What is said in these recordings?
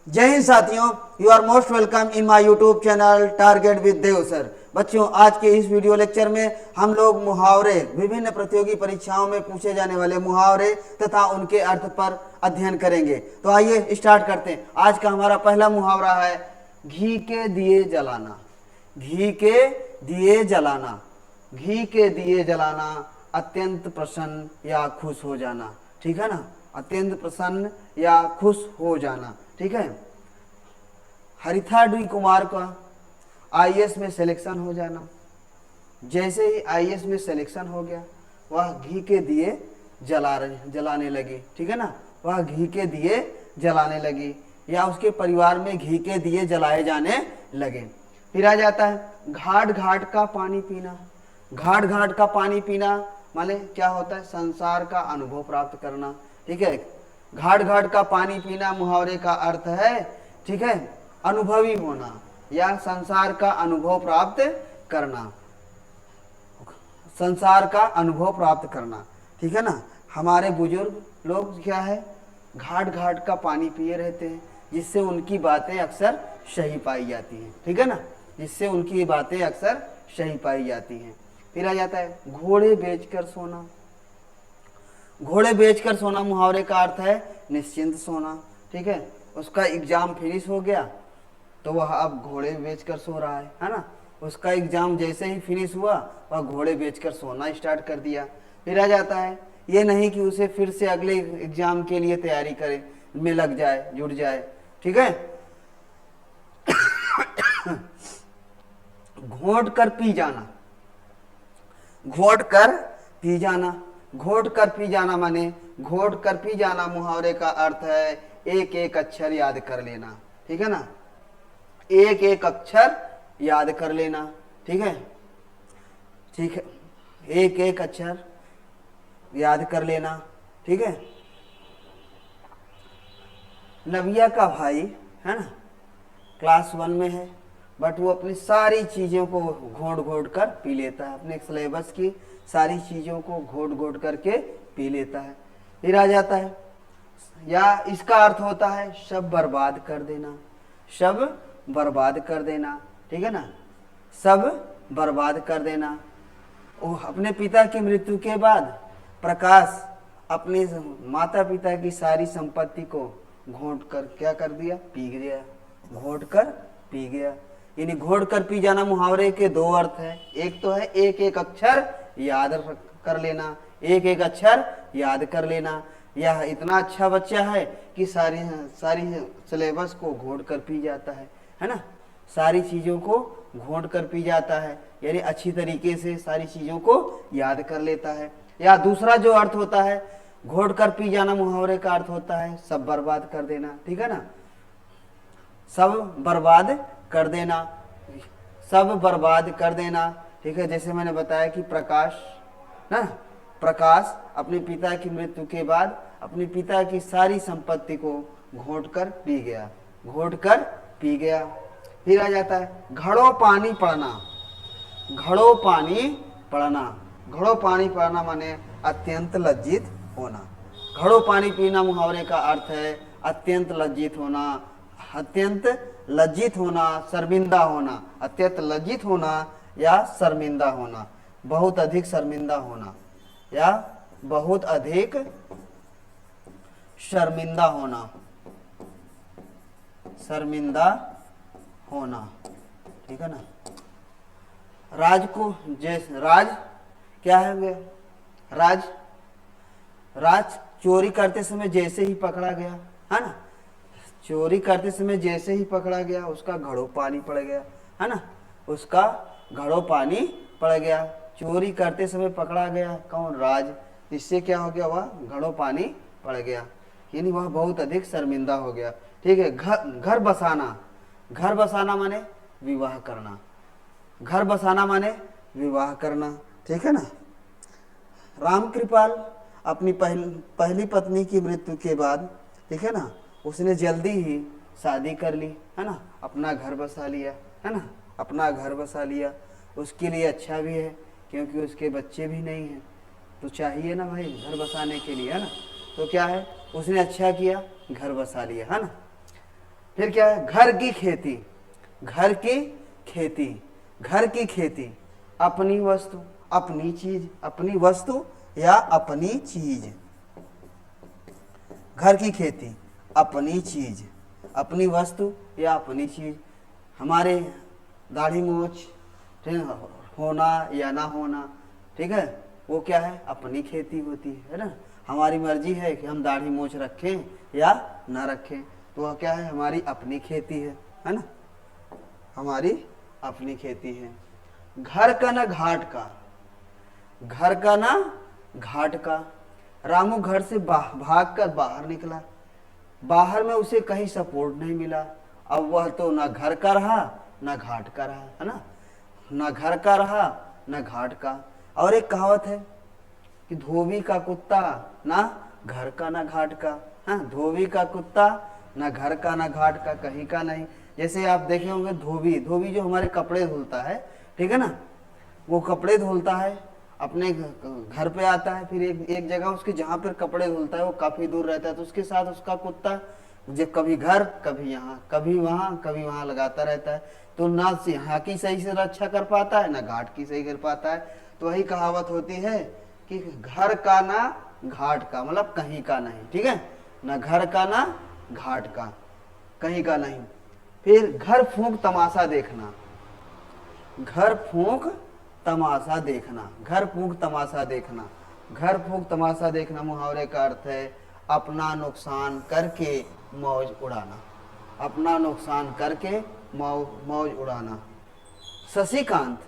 जय हिंद साथियों, you are most welcome in my YouTube channel Target with Dev sir. बच्चों, आज के इस वीडियो लेक्चर में हम लोग मुहावरे, विभिन्न प्रतियोगी परीक्षाओं में पूछे जाने वाले मुहावरे तथा उनके अर्थ पर अध्ययन करेंगे। तो आइए स्टार्ट करते हैं। आज का हमारा पहला मुहावरा है घी के दिए जलाना। घी के दिए जलाना, घी के दिए जलाना, अत्यंत प्रसन्न या खुश हो जाना। ठीक है ना, अत्यंत प्रसन्न या खुश हो जाना। ठीक है। हरिथा डी कुमार का आईएएस में सिलेक्शन हो जाना। जैसे ही आईएएस में सिलेक्शन हो गया, वह घी के दिए जलाने लगी। ठीक है ना, वह घी के दिए जलाने लगी या उसके परिवार में घी के दिए जलाए जाने लगे। फिर आ जाता है घाट घाट का पानी पीना। घाट घाट का पानी पीना माने क्या होता है? संसार का अनुभव प्राप्त करना। ठीक है, घाट घाट का पानी पीना मुहावरे का अर्थ है, ठीक है, अनुभवी होना या संसार का अनुभव प्राप्त करना। संसार का अनुभव प्राप्त करना। ठीक है ना। हमारे बुजुर्ग लोग क्या है, घाट घाट का पानी पिए रहते हैं, जिससे उनकी बातें अक्सर सही पाई जाती हैं। ठीक है ना, जिससे उनकी बातें अक्सर सही पाई जाती हैं। फिर आ जाता है घोड़े बेचकर सोना। घोड़े बेचकर सोना मुहावरे का अर्थ है निश्चिंत सोना। ठीक है, उसका एग्जाम फिनिश हो गया तो वह अब घोड़े बेचकर सो रहा है ना। उसका एग्जाम जैसे ही फिनिश हुआ, वह घोड़े बेचकर सोना स्टार्ट कर दिया। फिर आ जाता है ये नहीं कि उसे फिर से अगले एग्जाम के लिए तैयारी करे में लग जाए, जुट जाए। ठीक है। घोट कर पी जाना। घोट कर पी जाना, घोट कर पी जाना माने घोट कर पी जाना मुहावरे का अर्थ है एक एक अक्षर याद कर लेना। ठीक है ना, एक एक अक्षर याद कर लेना। ठीक है, ठीक है, एक एक अक्षर याद कर लेना। ठीक है। नविया का भाई है ना, क्लास 1 में है, बट वो अपनी सारी चीज़ों को घोट घोट कर पी लेता है। अपने सिलेबस की सारी चीज़ों को घोट घोट करके पी लेता है। फिर आ जाता है या इसका अर्थ होता है सब बर्बाद कर देना। सब बर्बाद कर देना। ठीक है ना, सब बर्बाद कर देना। वो अपने पिता की मृत्यु के बाद प्रकाश अपने माता पिता की सारी संपत्ति को घोट कर क्या कर दिया? पी गया। घोट कर पी गया। यानी घोट कर पी जाना मुहावरे के दो अर्थ है। एक तो है एक एक अक्षर याद कर लेना, एक एक अक्षर याद कर लेना। यह इतना अच्छा बच्चा है कि सारी सिलेबस को घोट कर पी जाता है ना। सारी चीज़ों को घोट कर पी जाता है, यानी अच्छी तरीके से सारी चीज़ों को याद कर लेता है। या दूसरा जो अर्थ होता है घोट कर पी जाना मुहावरे का अर्थ होता है सब बर्बाद कर देना। ठीक है ना, सब बर्बाद कर देना, सब बर्बाद कर देना। ठीक है, जैसे मैंने बताया कि प्रकाश ना, प्रकाश अपने पिता की मृत्यु के बाद अपने पिता की सारी संपत्ति को घोट कर पी गया। घोट कर पी गया। फिर आ जाता है घड़ों पानी पड़ना। घड़ों पानी पड़ना, घड़ों पानी पड़ना माने अत्यंत लज्जित होना। घड़ों पानी पीना मुहावरे का अर्थ है अत्यंत लज्जित होना, अत्यंत लज्जित होना, शर्मिंदा होना। अत्यंत लज्जित होना या शर्मिंदा होना, बहुत अधिक शर्मिंदा होना या बहुत अधिक शर्मिंदा होना। शर्मिंदा होना। ठीक है ना। राज को जैसे राज क्या है वे? राज, राज चोरी करते समय जैसे ही पकड़ा गया है ना, चोरी करते समय जैसे ही पकड़ा गया उसका घड़ों पानी पड़ गया है ना, उसका घड़ों पानी पड़ गया। चोरी करते समय पकड़ा गया कौन? राज। इससे क्या हो गया? वह घड़ों पानी पड़ गया, यानी वह बहुत अधिक शर्मिंदा हो गया। ठीक है। घर बसाना। घर बसाना माने विवाह करना। घर बसाना माने विवाह करना। ठीक है ना। राम कृपाल अपनी पहली पत्नी की मृत्यु के बाद, ठीक है ना, उसने जल्दी ही शादी कर ली है ना, अपना घर बसा लिया है ना, अपना घर बसा लिया। उसके लिए अच्छा भी है क्योंकि उसके बच्चे भी नहीं हैं, तो चाहिए ना भाई घर बसाने के लिए, है ना। तो क्या है, उसने अच्छा किया, घर बसा लिया है ना। फिर क्या है, घर की खेती, घर की खेती, घर की खेती, अपनी वस्तु, अपनी चीज, अपनी वस्तु या अपनी चीज, घर की खेती, अपनी चीज, अपनी वस्तु या अपनी चीज। हमारे दाढ़ी मूछ होना या ना होना, ठीक है, वो क्या है, अपनी खेती होती है ना। हमारी मर्जी है कि हम दाढ़ी मूछ रखें या ना रखें, तो वह क्या है, हमारी अपनी खेती है ना, हमारी अपनी खेती है। घर का ना घाट का, घर का ना घाट का। रामू घर से भाग कर बाहर निकला, बाहर में उसे कहीं सपोर्ट नहीं मिला। अब वह तो ना घर का रहा ना घाट का रहा, है ना, ना घर का रहा ना घाट का। और एक कहावत है कि धोबी का कुत्ता ना घर का ना घाट का। हाँ, धोबी का कुत्ता ना घर का ना घाट का, कहीं का नहीं। जैसे आप देखे होंगे धोबी, धोबी जो हमारे कपड़े धुलता है, ठीक है ना, वो कपड़े धुलता है, अपने घर पे आता है, फिर एक जगह उसके जहाँ पर कपड़े धुलता है वो काफी दूर रहता है, तो उसके साथ उसका कुत्ता जब कभी घर कभी यहाँ कभी वहाँ लगाता रहता है, तो ना यहाँ की सही से रक्षा कर पाता है ना घाट की सही कर पाता है। तो वही कहावत होती है कि घर का ना घाट का, मतलब कहीं का नहीं, ठीक है, ना घर का ना घाट का, कहीं का नहीं। फिर घर फूंक तमाशा देखना, घर फूंक तमाशा देखना, घर फूंक तमाशा देखना, घर फूंक तमाशा देखना मुहावरे का अर्थ है अपना नुकसान करके मौज उड़ाना, अपना नुकसान करके मौज उड़ाना। शशिकांत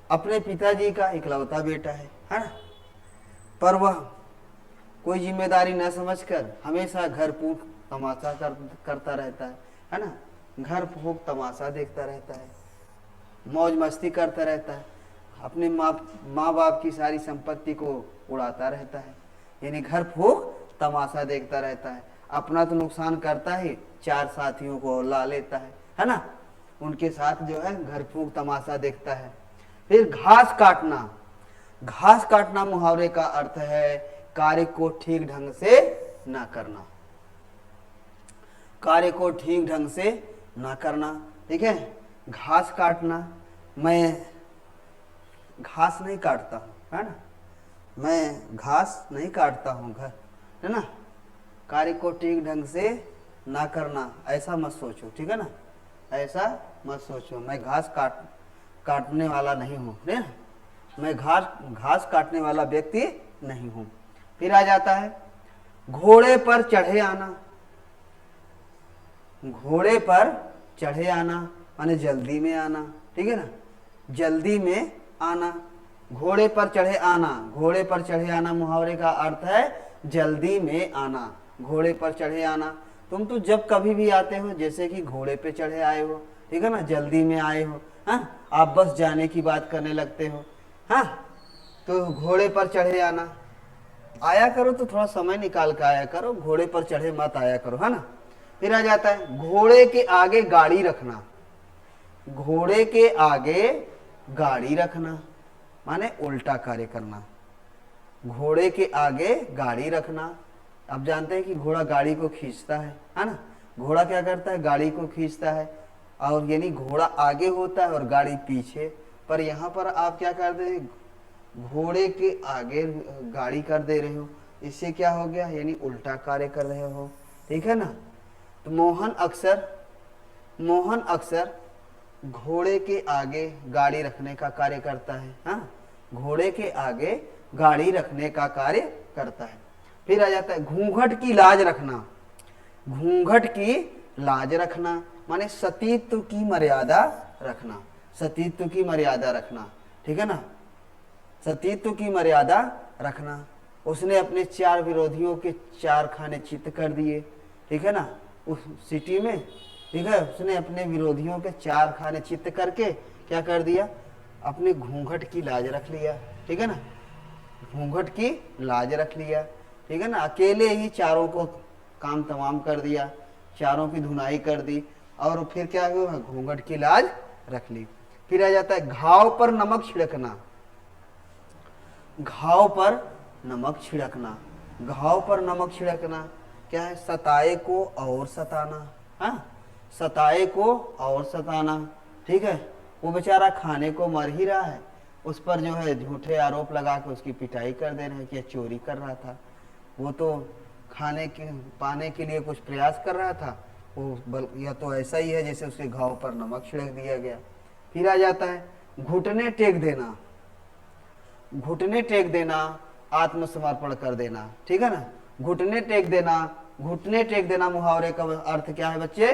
अपने पिताजी का इकलौता बेटा है ना, पर वह कोई जिम्मेदारी न समझकर हमेशा घर फूंक तमाशा करता रहता है ना, घर फूंक तमाशा देखता रहता है, मौज मस्ती करता रहता है, अपने माँ बाप की सारी संपत्ति को उड़ाता रहता है, यानी घर फूंक तमाशा देखता रहता है। अपना तो नुकसान करता ही, चार साथियों को ला लेता है ना, उनके साथ जो है घर फूंक तमाशा देखता है। फिर घास काटना, घास काटना मुहावरे का अर्थ है कार्य को ठीक ढंग से ना करना, कार्य को ठीक ढंग से ना करना, ठीक है। घास काटना, मैं घास नहीं काटता हूँ, है ना, मैं घास नहीं काटता हूँ घर, है ना। कार्य को ठीक ढंग से ना करना, ऐसा मत सोचो, ठीक है ना, ऐसा मत सोचो, मैं घास काटने वाला नहीं हूँ, ना, मैं घास काटने वाला व्यक्ति नहीं हूँ। फिर आ जाता है घोड़े पर चढ़े आना, घोड़े पर चढ़े आना माने जल्दी में आना, ठीक है ना, जल्दी में आना, घोड़े पर चढ़े आना, घोड़े पर चढ़े आना मुहावरे का अर्थ है जल्दी में आना, घोड़े पर चढ़े आना। तुम तो जब कभी भी आते हो जैसे कि घोड़े पे चढ़े आए हो, ठीक है ना, जल्दी में आए हो, हाँ, आप बस जाने की बात करने लगते हो, हाँ, तो घोड़े पर चढ़े आना, आया करो तो थोड़ा समय निकाल कर आया करो, घोड़े पर चढ़े मत आया करो, है ना। फिर आ जाता है घोड़े के आगे गाड़ी रखना, घोड़े के आगे गाड़ी रखना माने उल्टा कार्य करना, घोड़े के आगे गाड़ी रखना। आप जानते हैं कि घोड़ा गाड़ी को खींचता है ना, घोड़ा क्या करता है, गाड़ी को खींचता है, और यानी घोड़ा आगे होता है और गाड़ी पीछे, पर यहाँ पर आप क्या करते हैं, घोड़े के आगे गाड़ी कर दे रहे हो, इससे क्या हो गया, यानी उल्टा कार्य कर रहे हो, ठीक है ना। तो मोहन अक्सर घोड़े के आगे गाड़ी रखने का कार्य करता है, हाँ, घोड़े के आगे गाड़ी रखने का कार्य करता है। फिर आ जाता है घूंघट की लाज रखना, घूंघट की लाज रखना माने सतीत्व की मर्यादा रखना, सतीत्व की मर्यादा रखना, ठीक है ना, सतीत्व की मर्यादा रखना। उसने अपने 4 विरोधियों के 4 खाने चित्त कर दिए, ठीक है ना, उस सिटी में, ठीक है, उसने अपने विरोधियों के 4 खाने चित्त करके क्या कर दिया, अपने घूंघट की लाज रख लिया, ठीक है ना, घूंघट की लाज रख लिया, ठीक है ना, अकेले ही चारों को काम तमाम कर दिया, चारों की धुनाई कर दी, और फिर क्या हुआ, घूंघट की लाज रख ली। फिर आ जाता है घाव पर नमक छिड़कना, घाव पर नमक छिड़कना, घाव पर नमक छिड़कना क्या है, सताए को और सताना, हाँ, सताए को और सताना, ठीक है। वो बेचारा खाने को मर ही रहा है, उस पर जो है झूठे आरोप लगा के उसकी पिटाई कर दे रहे हैं कि यह चोरी कर रहा था, वो तो खाने के पाने के लिए कुछ प्रयास कर रहा था, वो यह तो ऐसा ही है जैसे उसके घाव पर नमक छिड़क दिया गया। फिर आ जाता है घुटने टेक देना, घुटने टेक देना, आत्मसमर्पण कर देना, ठीक है ना। घुटने टेक देना, घुटने टेक देना मुहावरे का अर्थ क्या है बच्चे,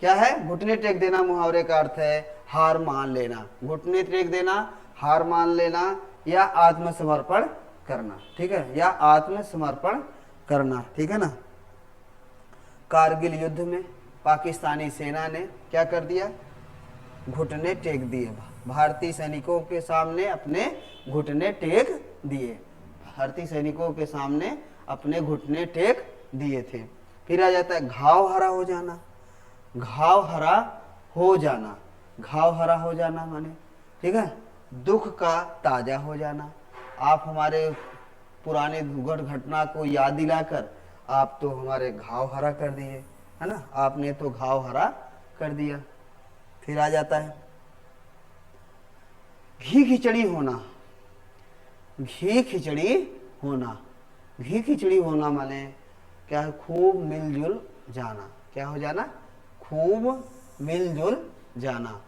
क्या है? घुटने टेक देना मुहावरे का अर्थ है हार मान लेना, घुटने टेक देना, हार मान लेना या आत्मसमर्पण करना, ठीक है, या आत्मसमर्पण करना, ठीक है ना। कारगिल युद्ध में पाकिस्तानी सेना ने क्या कर दिया? घुटने टेक दिए, भारतीय सैनिकों के सामने अपने घुटने टेक दिए, भारतीय सैनिकों के सामने अपने घुटने टेक दिए थे। फिर आ जाता है घाव हरा हो जाना, घाव हरा हो जाना, घाव हरा हो जाना माने, ठीक है, दुख का ताजा हो जाना। आप हमारे पुराने दुर्घट घटना को याद दिलाकर आप तो हमारे घाव हरा कर दिए, है ना, आपने तो घाव हरा कर दिया। फिर आ जाता है घी खिचड़ी होना, घी खिचड़ी होना, घी खिचड़ी होना माने क्या है? खूब मिलजुल जाना, क्या हो जाना? खूब मिलजुल जाना,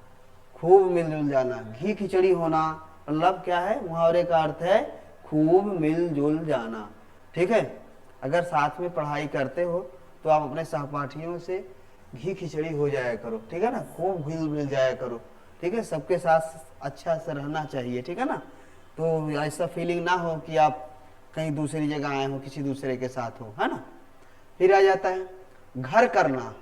खूब मिलजुल जाना। घी खिचड़ी होना मतलब क्या है? मुहावरे का अर्थ है खूब मिलजुल जाना, ठीक है। अगर साथ में पढ़ाई करते हो तो आप अपने सहपाठियों से घी खिचड़ी हो जाया करो, ठीक है ना, खूब घुल मिल जाया करो, ठीक है, सबके साथ अच्छा से रहना चाहिए, ठीक है ना। तो ऐसा फीलिंग ना हो कि आप कहीं दूसरी जगह आए हो, किसी दूसरे के साथ हो, है ना। फिर आ जाता है घर करना,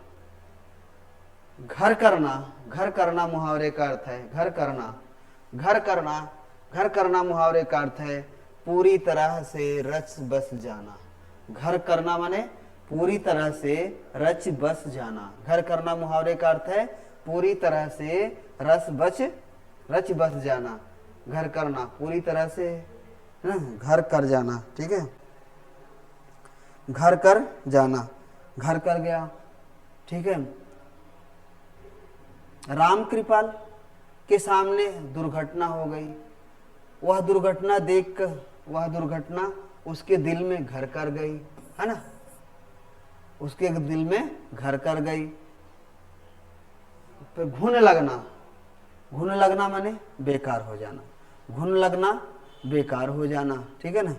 घर करना, घर करना मुहावरे का अर्थ है घर करना, घर करना, घर करना मुहावरे का अर्थ है पूरी तरह से रच बस जाना। घर करना माने पूरी तरह से रच बस जाना, घर करना मुहावरे का अर्थ है पूरी तरह से रच बस जाना, घर करना पूरी तरह से घर कर जाना, ठीक है, घर कर जाना, घर कर गया, ठीक है। राम कृपाल के सामने दुर्घटना हो गई, वह दुर्घटना देखकर, वह दुर्घटना उसके दिल में घर कर गई, है ना, उसके दिल में घर कर गई। तो घुन लगना, घुन लगना माने बेकार हो जाना, घुन लगना बेकार हो जाना, ठीक है ना,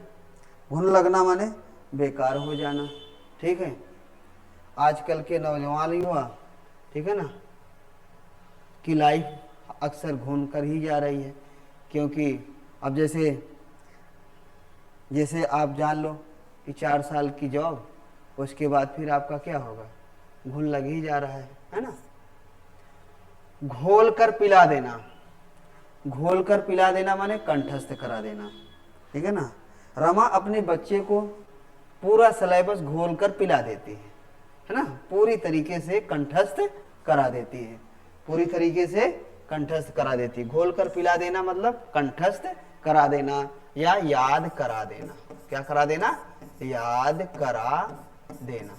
घुन लगना माने बेकार हो जाना, ठीक है। आजकल के नौजवान युवा, ठीक है ना, की लाइफ अक्सर घूम कर ही जा रही है, क्योंकि अब जैसे आप जान लो कि 4 साल की जॉब, उसके बाद फिर आपका क्या होगा? घुन लग ही जा रहा है ना। घोल कर पिला देना, घोल कर पिला देना माने कंठस्थ करा देना, ठीक है ना। रमा अपने बच्चे को पूरा सिलेबस घोल कर पिला देती है ना, पूरी तरीके से कंठस्थ करा देती है, पूरी तरीके से कंठस्थ करा देती है। घोल कर पिला देना मतलब कंठस्थ करा देना या याद करा देना, क्या करा देना? याद करा देना,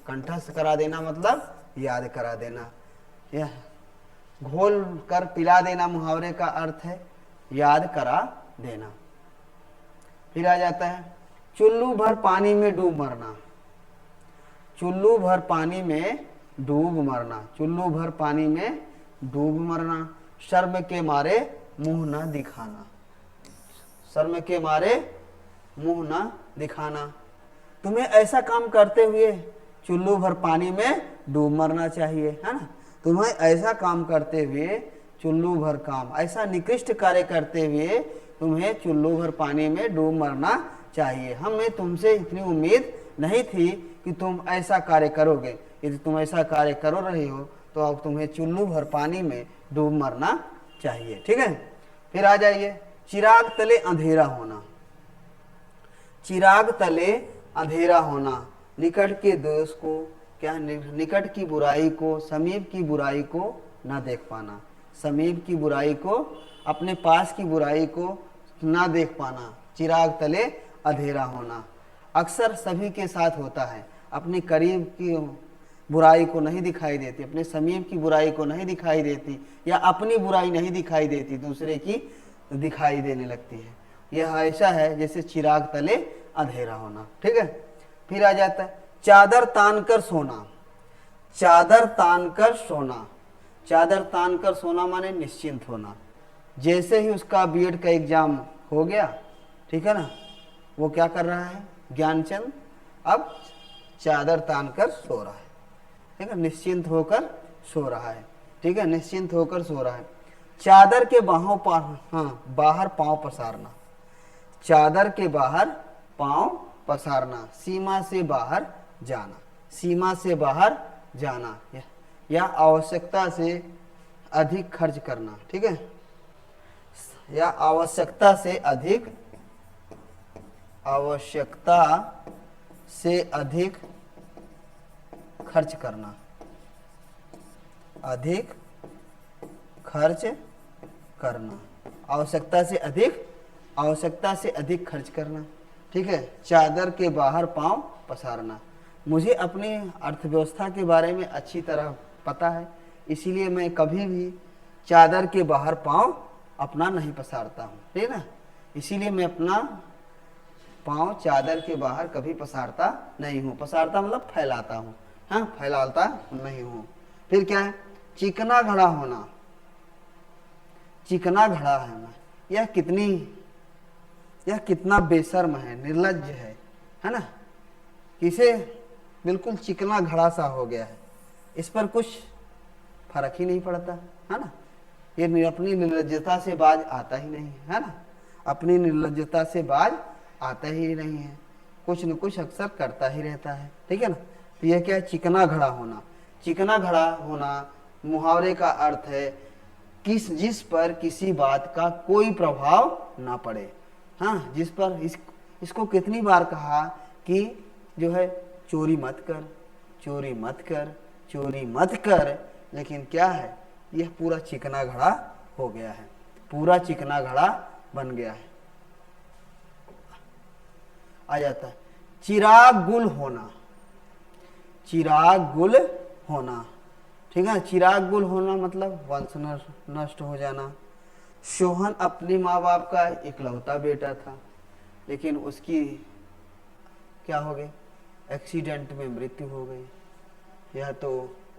कंठस्थ करा देना मतलब याद करा देना। यह घोल कर पिला देना मुहावरे का अर्थ है याद करा देना। फिर आ जाता है चुल्लू भर पानी में डूब मरना, चुल्लू भर पानी में डूब मरना, चुल्लू भर पानी में डूब मरना। शर्म के मारे मुंह न दिखाना, शर्म के मारे मुंह न दिखाना। तुम्हें ऐसा काम करते हुए चुल्लू भर पानी में डूब मरना चाहिए, है ना, तुम्हें ऐसा काम करते हुए चुल्लू भर काम, ऐसा निकृष्ट कार्य करते हुए तुम्हें चुल्लू भर पानी में डूब मरना चाहिए। हमें तुमसे इतनी उम्मीद नहीं थी कि तुम ऐसा कार्य करोगे, यदि तुम ऐसा कार्य करो रहे हो तो अब तुम्हें चुल्लू भर पानी में डूब मरना चाहिए, ठीक है। फिर आ जाइए चिराग तले अंधेरा होना, चिराग तले अंधेरा होना, निकट के दोष को, क्या निकट की बुराई को, समीप की बुराई को ना देख पाना, समीप की बुराई को, अपने पास की बुराई को ना देख पाना, चिराग तले अंधेरा होना। अक्सर सभी के साथ होता है, अपने करीब की बुराई को नहीं दिखाई देती, अपने समीप की बुराई को नहीं दिखाई देती, या अपनी बुराई नहीं दिखाई देती, दूसरे की दिखाई देने लगती है। यह ऐसा है जैसे चिराग तले अंधेरा होना। ठीक है, फिर आ जाता है चादर तान कर सोना। चादर तान कर सोना, चादर तान कर सोना माने निश्चिंत होना। जैसे ही उसका बीएड का एग्जाम हो गया, ठीक है ना, वो क्या कर रहा है, ज्ञानचंद अब चादर तान कर सो रहा है। ठीक है, निश्चिंत होकर सो रहा है। ठीक है, निश्चिंत होकर सो रहा है। चादर के बाहर पांव पसारना, चादर के बाहर पांव पसारना, सीमा से बाहर जाना, सीमा से बाहर जाना, या आवश्यकता से अधिक खर्च करना। ठीक है, या आवश्यकता से अधिक, आवश्यकता से अधिक खर्च करना, अधिक खर्च करना, आवश्यकता से अधिक, आवश्यकता से अधिक खर्च करना। ठीक है, चादर के बाहर पांव पसारना। मुझे अपनी अर्थव्यवस्था के बारे में अच्छी तरह पता है, इसीलिए मैं कभी भी चादर के बाहर पांव अपना नहीं पसारता हूँ। ठीक है ना, इसीलिए मैं अपना पांव चादर के बाहर कभी पसारता नहीं हूँ। पसारता मतलब फैलाता हूँ, हाँ, फैलाता नहीं हूँ। फिर क्या है, चिकना घड़ा होना। चिकना घड़ा है मैं, यह कितना बेशर्म है, निर्लज्ज है ना, किसे बिल्कुल चिकना घड़ा सा हो गया है, इस पर कुछ फर्क ही नहीं पड़ता, है ना। ये अपनी निर्लज्जता से बाज आता ही नहीं है ना, अपनी निर्लज्जता से बाज आता ही नहीं है, कुछ न कुछ अक्सर करता ही रहता है। ठीक है ना, तो यह क्या है, चिकना घड़ा होना। चिकना घड़ा होना मुहावरे का अर्थ है जिस पर किसी बात का कोई प्रभाव ना पड़े। हाँ, जिस पर इसको कितनी बार कहा कि जो है चोरी मत कर, चोरी मत कर, चोरी मत कर, लेकिन क्या है, यह पूरा चिकना घड़ा हो गया है, पूरा चिकना घड़ा बन गया है। आ जाता है चिराग गुल होना। चिराग गुल होना, ठीक है, चिराग गुल होना मतलब वंश नष्ट हो जाना। सोहन अपने माँ बाप का इकलौता बेटा था, लेकिन उसकी क्या हो गई, एक्सीडेंट में मृत्यु हो गई। यह तो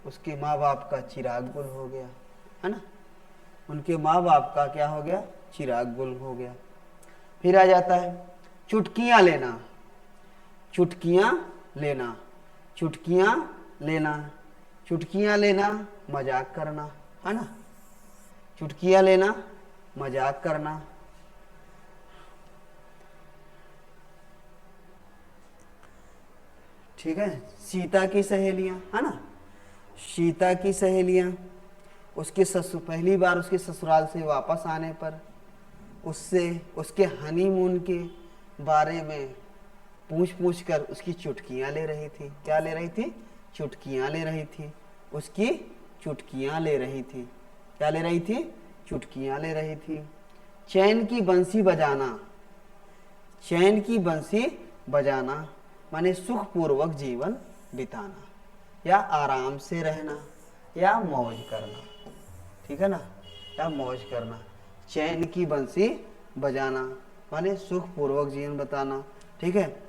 उसके माँ बाप का चिराग गुल हो गया, है ना, उनके माँ बाप का क्या हो गया, चिराग गुल हो गया। फिर आ जाता है चुटकियाँ लेना। चुटकियाँ लेना, चुटकियाँ लेना, चुटकियाँ लेना मजाक करना, है ना, चुटकियाँ लेना मजाक करना। ठीक है, सीता की सहेलियां, है ना, सीता की सहेलियां उसके पहली बार उसके ससुराल से वापस आने पर उससे उसके हनीमून के बारे में पूछ कर उसकी चुटकियां ले रही थी। क्या ले रही थी, चुटकियां ले रही थी, उसकी चुटकियां ले रही थी। क्या ले रही थी, चुटकियां ले रही थी। चैन की बंसी बजाना। चैन की बंसी बजाना माने सुखपूर्वक जीवन बिताना, या आराम से रहना, या मौज करना। ठीक है ना, या मौज करना। चैन की बंसी बजाना माने सुखपूर्वक जीवन बिताना। ठीक है,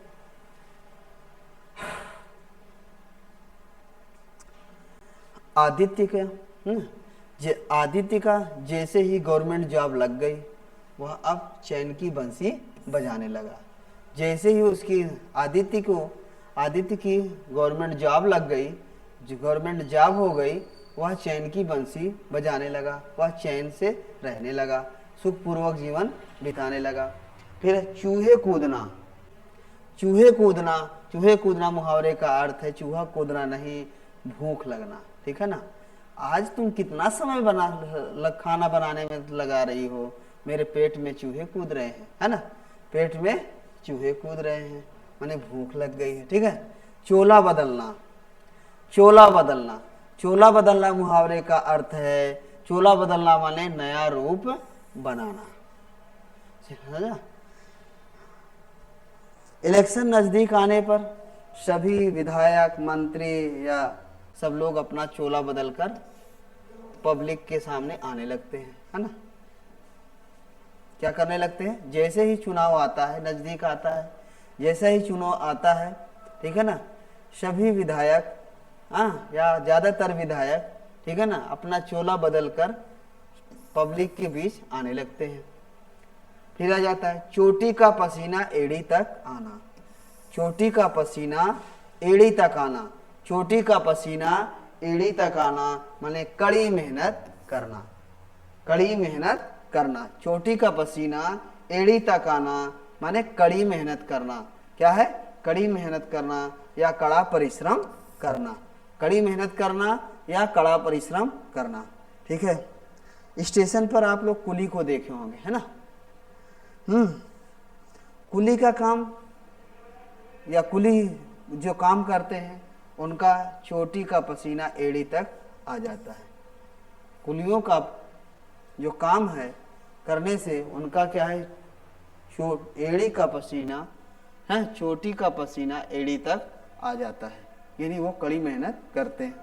आदित्य का जैसे ही गवर्नमेंट जॉब लग गई, वह अब चैन की बंसी बजाने लगा। जैसे ही उसकी आदित्य की गवर्नमेंट जॉब लग गई, जो गवर्नमेंट जॉब हो गई, वह चैन की बंसी बजाने लगा, वह चैन से रहने लगा, सुखपूर्वक जीवन बिताने लगा। फिर चूहे कूदना। चूहे कूदना, चूहे कूदना मुहावरे का अर्थ है चूहा कूदना नहीं, भूख लगना। ठीक है ना, आज तुम कितना समय खाना बनाने में लगा रही हो, मेरे पेट में चूहे कूद रहे हैं, है ना, पेट में चूहे कूद रहे हैं, माने भूख लग गई है। ठीक है, चोला बदलना। चोला बदलना, चोला बदलना मुहावरे का अर्थ है, चोला बदलना माने नया रूप बनाना। समझा? इलेक्शन नजदीक आने पर सभी विधायक, मंत्री या सब लोग अपना चोला बदलकर पब्लिक के सामने आने लगते हैं, है ना। क्या करने लगते हैं, जैसे ही चुनाव आता है, नजदीक आता है, जैसे ही चुनाव आता है, ठीक है ना, सभी विधायक, हाँ, या ज्यादातर विधायक, ठीक है ना, अपना चोला बदलकर पब्लिक के बीच आने लगते हैं। फिर आ जाता है चोटी का पसीना एड़ी तक आना। चोटी का पसीना एड़ी तक आना। चोटी का पसीना एड़ी तक आना माने कड़ी मेहनत करना। कड़ी मेहनत करना। चोटी का पसीना एड़ी तक आना माने कड़ी मेहनत करना। क्या है, कड़ी मेहनत करना या कड़ा परिश्रम करना। कड़ी मेहनत करना या कड़ा परिश्रम करना, ठीक है। स्टेशन पर आप लोग कुली को देखे होंगे, है ना। कुली का काम या कुली जो काम करते हैं उनका चोटी का पसीना एड़ी तक आ जाता है। कुलियों का जो काम है करने से उनका क्या है, एड़ी का पसीना है, चोटी का पसीना एड़ी तक आ जाता है, यानी वो कड़ी मेहनत करते हैं।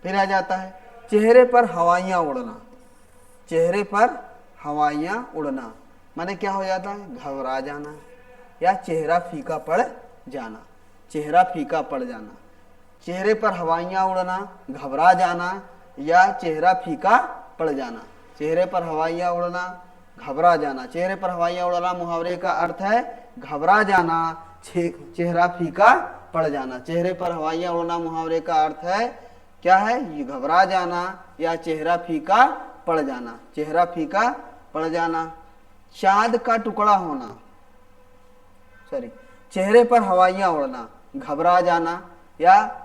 फिर आ जाता है चेहरे पर हवाइयाँ उड़ना। चेहरे पर हवाइयाँ उड़ना माने क्या हो जाता है, घबरा जाना या चेहरा फीका पड़ जाना। चेहरा फीका पड़ जाना। चेहरे पर हवाइयाँ उड़ना, घबरा जाना या चेहरा फीका पड़ जाना। चेहरे पर हवाइयाँ उड़ना, घबरा जाना। चेहरे पर हवाइयाँ उड़ना मुहावरे का अर्थ है घबरा जाना, चेहरा फीका पड़ जाना। चेहरे पर हवाइयाँ उड़ना मुहावरे का अर्थ है क्या है, ये घबरा जाना या चेहरा फीका पड़ जाना। चेहरा फीका पड़ जाना। चाँद का टुकड़ा होना, सॉरी, चेहरे पर हवाइयाँ उड़ना, घबरा जाना या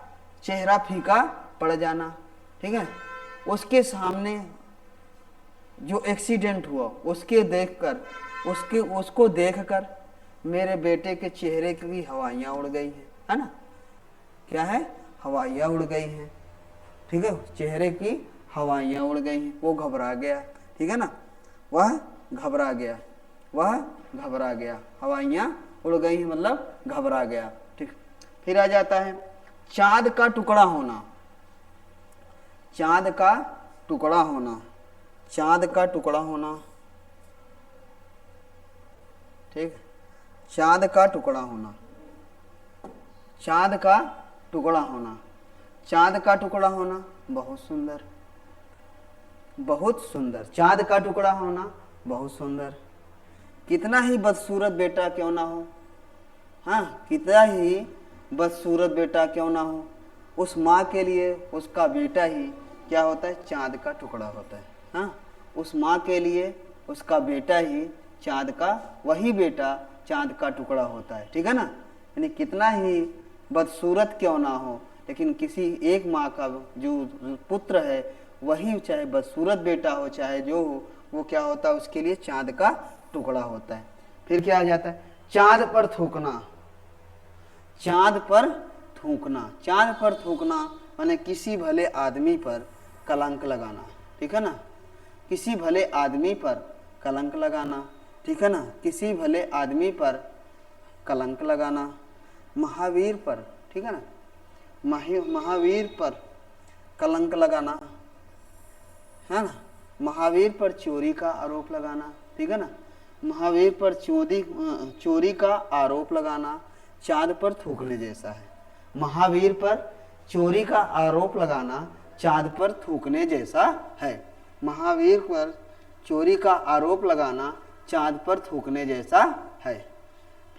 चेहरा फीका पड़ जाना, ठीक है। उसके सामने जो एक्सीडेंट हुआ उसको देखकर मेरे बेटे के चेहरे की हवाइयाँ उड़ गई है ना। क्या है, हवाइयाँ उड़ गई हैं, ठीक है। चेहरे की हवाइयाँ उड़ गई हैं, वो घबरा गया, ठीक है ना। वह घबरा गया, वह घबरा गया। हवाइयाँ उड़ गई हैं मतलब घबरा गया, ठीक। फिर आ जाता है चाँद का टुकड़ा होना। चाँद का टुकड़ा होना। चाँद का टुकड़ा होना, ठीक। चाँद का टुकड़ा होना। चाँद का टुकड़ा होना। चाँद का टुकड़ा होना बहुत सुंदर, बहुत सुंदर। चाँद का टुकड़ा होना बहुत सुंदर। कितना ही बदसूरत बेटा क्यों ना हो, हाँ, कितना ही बदसूरत बेटा क्यों ना हो, उस माँ के लिए उसका बेटा ही क्या होता है, चाँद का टुकड़ा होता है। हाँ, उस माँ के लिए उसका बेटा ही चाँद का, वही बेटा चाँद का टुकड़ा होता है, ठीक है ना। यानी कितना ही बदसूरत क्यों ना हो, लेकिन किसी एक माँ का जो पुत्र है वही, चाहे बदसूरत बेटा हो चाहे जो हो, वो क्या होता है, उसके लिए चाँद का टुकड़ा होता है। फिर क्या आ जाता है चाँद पर थूकना। चाँद पर थूकना। चाँद पर थूकना माने किसी भले आदमी पर कलंक लगाना, ठीक है ना। किसी भले आदमी पर कलंक लगाना, ठीक है ना। किसी भले आदमी पर कलंक लगाना। महावीर पर, ठीक है ना, महावीर पर कलंक लगाना, है ना। महावीर पर चोरी का आरोप लगाना, ठीक है ना। महावीर पर चोरी का आरोप लगाना चाँद पर थूकने जैसा है। महावीर पर चोरी का आरोप लगाना चाँद पर थूकने जैसा है। महावीर पर चोरी का आरोप लगाना चाँद पर थूकने जैसा है।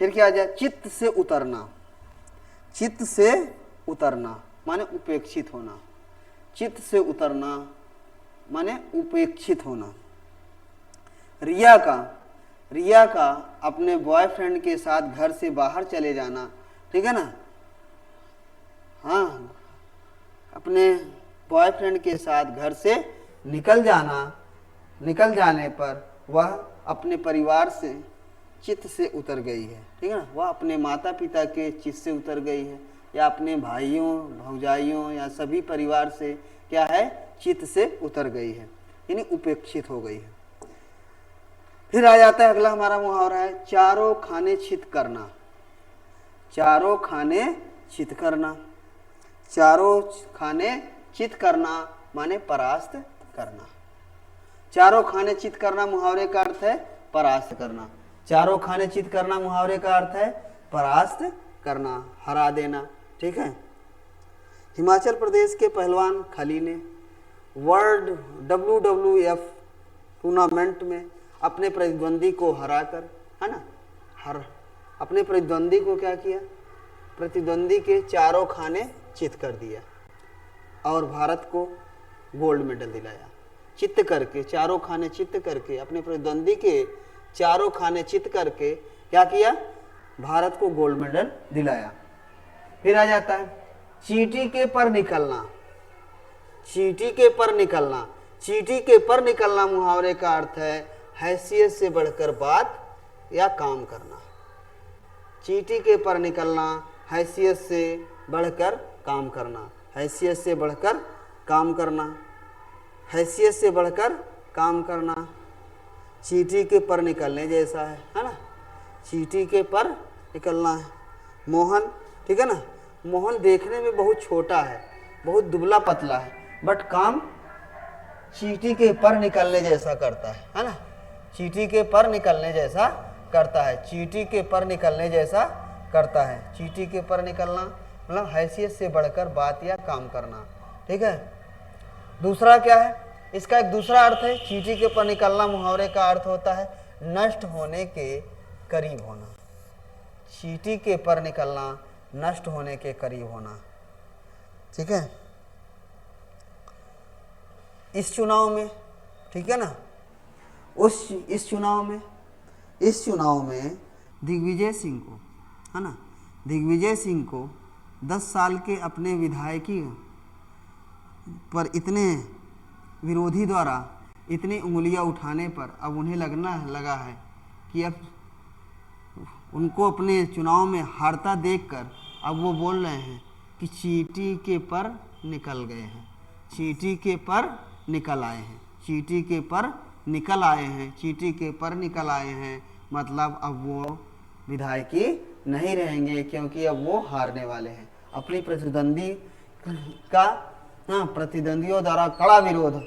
फिर क्या आ जाए चित्त से उतरना। चित्त से उतरना माने उपेक्षित होना। चित्त से उतरना माने उपेक्षित होना। रिया का अपने बॉयफ्रेंड के साथ घर से बाहर चले जाना, ठीक है ना। हाँ, अपने बॉयफ्रेंड के साथ घर से निकल जाने पर वह अपने परिवार से चित्त से उतर गई है, ठीक है ना। वह अपने माता पिता के चित्त से उतर गई है, या अपने भाइयों भौजाइयों या सभी परिवार से क्या है, चित्त से उतर गई है, यानी उपेक्षित हो गई है। फिर आ जाता है अगला हमारा मुहावरा है चारों खाने चित करना। चारों खाने चित करना। चारों खाने चित करना माने परास्त करना। चारों खाने चित करना मुहावरे का अर्थ है परास्त करना। चारों खाने चित करना मुहावरे का अर्थ है परास्त करना, हरा देना। ठीक है। हिमाचल प्रदेश के पहलवान खली ने वर्ल्ड WWF टूर्नामेंट में अपने प्रतिद्वंदी को हराकर, है ना, अपने प्रतिद्वंदी को क्या किया, प्रतिद्वंदी के चारों खाने चित कर दिया और भारत को गोल्ड मेडल दिलाया। चित्त करके, चारों खाने चित्त करके, अपने प्रतिद्वंदी के चारों खाने चित्त करके क्या किया, भारत को गोल्ड मेडल दिलाया। फिर आ जाता है चींटी के पर निकलना। चींटी के पर निकलना, चींटी के पर निकलना मुहावरे का अर्थ है हैसियत से बढ़कर बात या काम करना। चींटी के पर निकलना, हैसियत से बढ़कर काम करना, हैसियत से बढ़कर काम करना, हैसियत से बढ़कर काम करना। चींटी के पर निकलने जैसा है ना, चींटी के पर निकलना है। मोहन, ठीक है ना, मोहन देखने में बहुत छोटा है, बहुत दुबला पतला है, बट काम चींटी के पर निकलने जैसा करता है ना, चींटी के पर निकलने जैसा करता है, चींटी के पर निकलने जैसा करता है। चींटी के पर निकलना मतलब हैसियत से बढ़कर बात या काम करना। ठीक है। दूसरा क्या है, इसका एक दूसरा अर्थ है, चींटी के पर निकलना मुहावरे का अर्थ होता है नष्ट होने के करीब होना। चींटी के पर निकलना, नष्ट होने के करीब होना। ठीक है। इस चुनाव में, ठीक है ना, इस चुनाव में दिग्विजय सिंह को, है ना, दिग्विजय सिंह को 10 साल के अपने विधायकी पर इतने विरोधी द्वारा इतनी उंगलियां उठाने पर अब उन्हें लगना लगा है कि अब उनको अपने चुनाव में हारता देखकर अब वो बोल रहे हैं कि चींटी के पर निकल गए हैं, चींटी के पर निकल आए हैं, चींटी के पर निकल आए हैं, चींटी के पर निकल आए हैं। मतलब अब वो विधायकी नहीं रहेंगे क्योंकि अब वो हारने वाले हैं। अपनी प्रतिद्वंदी का प्रतिद्वंदियों द्वारा कड़ा विरोध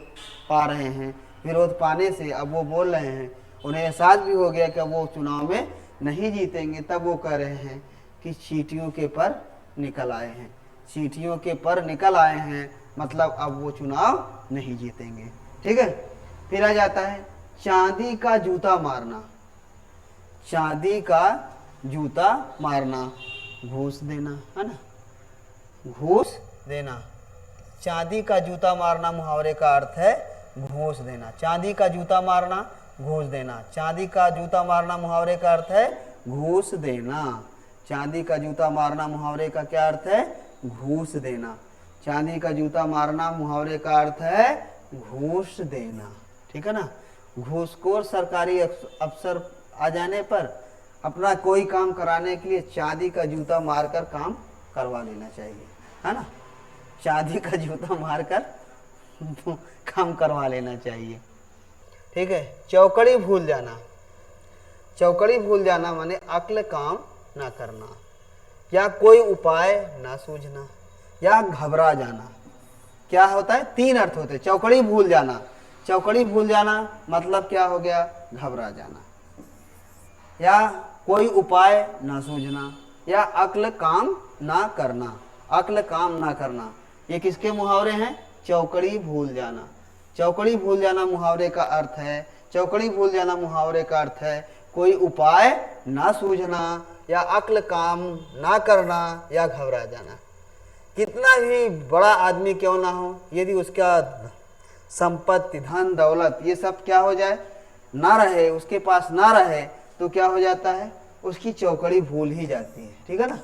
पा रहे हैं, विरोध पाने से अब वो बोल रहे हैं, उन्हें एहसास भी हो गया कि अब वो चुनाव में नहीं जीतेंगे, तब वो कह रहे हैं कि चींटियों के पर निकल आए हैं, चींटियों के पर निकल आए हैं, मतलब अब वो चुनाव नहीं जीतेंगे। ठीक है। फिर आ जाता है चांदी का जूता मारना। चांदी का जूता मारना, घूस देना, है ना, घूस देना। चांदी का जूता मारना मुहावरे का अर्थ है घूस देना। चांदी का जूता मारना, घूस देना। चांदी का जूता मारना मुहावरे का अर्थ है घूस देना। चांदी का जूता मारना मुहावरे का क्या अर्थ है, घूस देना। चांदी का जूता मारना मुहावरे का अर्थ है घूस देना। ठीक है ना। घूसखोर सरकारी अफसर आ जाने पर अपना कोई काम कराने के लिए चांदी का जूता मारकर काम करवा लेना चाहिए, है ना, चांदी का जूता मारकर काम करवा लेना चाहिए। ठीक है। चौकड़ी भूल जाना। चौकड़ी भूल जाना माने अक्ल काम ना करना या कोई उपाय ना सूझना या घबरा जाना। क्या होता है, 3 अर्थ होते हैं। चौकड़ी भूल जाना, चौकड़ी भूल जाना मतलब क्या हो गया, घबरा जाना, या कोई उपाय ना सूझना या अक्ल काम ना करना। अक्ल काम ना करना ये किसके मुहावरे हैं, चौकड़ी भूल जाना। चौकड़ी भूल जाना मुहावरे का अर्थ है, चौकड़ी भूल जाना मुहावरे का अर्थ है कोई उपाय ना सूझना या अक्ल काम ना करना या घबरा जाना। कितना भी बड़ा आदमी क्यों ना हो, यदि उसका संपत्ति, धन, दौलत ये सब क्या हो जाए, ना रहे, उसके पास ना रहे, तो क्या हो जाता है, उसकी चौकड़ी भूल ही जाती है। ठीक है ना,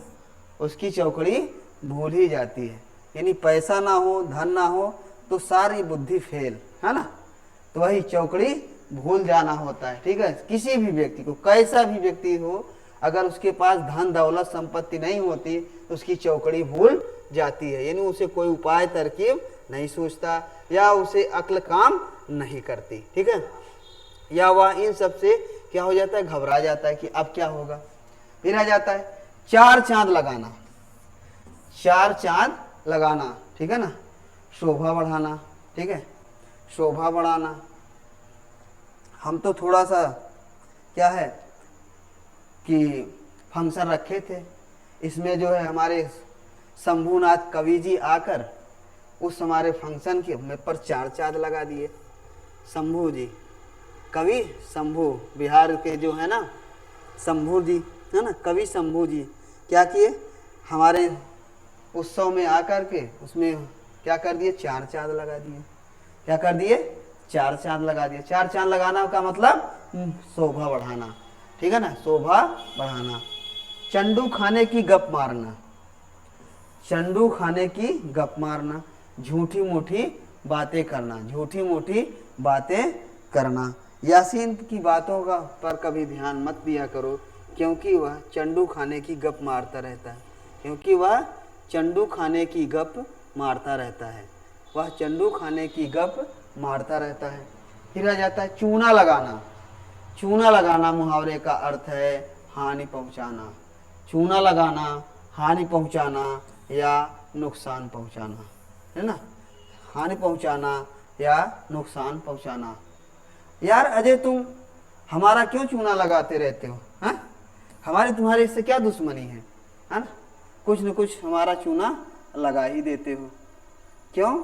उसकी चौकड़ी भूल ही जाती है। यानी पैसा ना हो, धन ना हो तो सारी बुद्धि फेल, है ना, तो वही चौकड़ी भूल जाना होता है। ठीक है। किसी भी व्यक्ति को, कैसा भी व्यक्ति हो, अगर उसके पास धन, दौलत, संपत्ति नहीं होती तो उसकी चौकड़ी भूल जाती है, यानी उसे कोई उपाय तरकीब नहीं सूझता या उसे अक्ल काम नहीं करती। ठीक है। या वह इन सब से क्या हो जाता है, घबरा जाता है कि अब क्या होगा। फिर आ जाता है 4 चांद लगाना। 4 चांद लगाना, ठीक है ना, शोभा बढ़ाना, ठीक है, शोभा बढ़ाना। हम तो थोड़ा सा क्या है कि फंक्शन रखे थे, इसमें जो है हमारे शंभूनाथ कवि जी आकर उस हमारे फंक्शन के में पर चार चांद लगा दिए। शंभू जी, कवि शंभू, बिहार के जो है ना शंभू जी, है ना, कवि शंभू जी क्या किए, हमारे उत्सव में आकर के उसमें क्या कर दिए, चार चांद लगा दिए। क्या कर दिए, चार चांद लगा दिए। चार चांद लगाना का मतलब शोभा बढ़ाना, ठीक है ना, शोभा बढ़ाना। चंडू खाने की गप मारना, चंडू खाने की गप मारना, झूठी मूठी बातें करना, झूठी मूठी बातें करना। यासीन की बातों का पर कभी ध्यान मत दिया करो, क्योंकि वह चंडू खाने की गप मारता रहता है, क्योंकि वह चंडू खाने की गप मारता रहता है, वह चंडू खाने की गप मारता रहता है। फिर आ जाता है चूना लगाना। चूना लगाना मुहावरे का अर्थ है हानि पहुंचाना। चूना लगाना, हानि पहुंचाना या नुकसान पहुंचाना, है ना, हानि पहुंचाना या नुकसान पहुंचाना। यार अजय तुम हमारा क्यों चूना लगाते रहते हो, हाँ, हमारी तुम्हारे इससे क्या दुश्मनी है ना, कुछ न कुछ हमारा चूना लगा ही देते हो, क्यों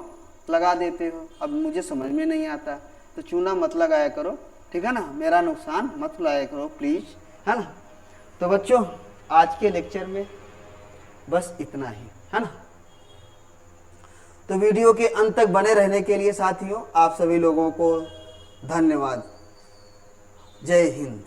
लगा देते हो, अब मुझे समझ में नहीं आता। तो चूना मत लगाया करो, ठीक है ना, मेरा नुकसान मत लाया करो प्लीज, है ना। तो बच्चों आज के लेक्चर में बस इतना ही, है ना। तो वीडियो के अंत तक बने रहने के लिए साथियों आप सभी लोगों को धन्यवाद। जय हिंद।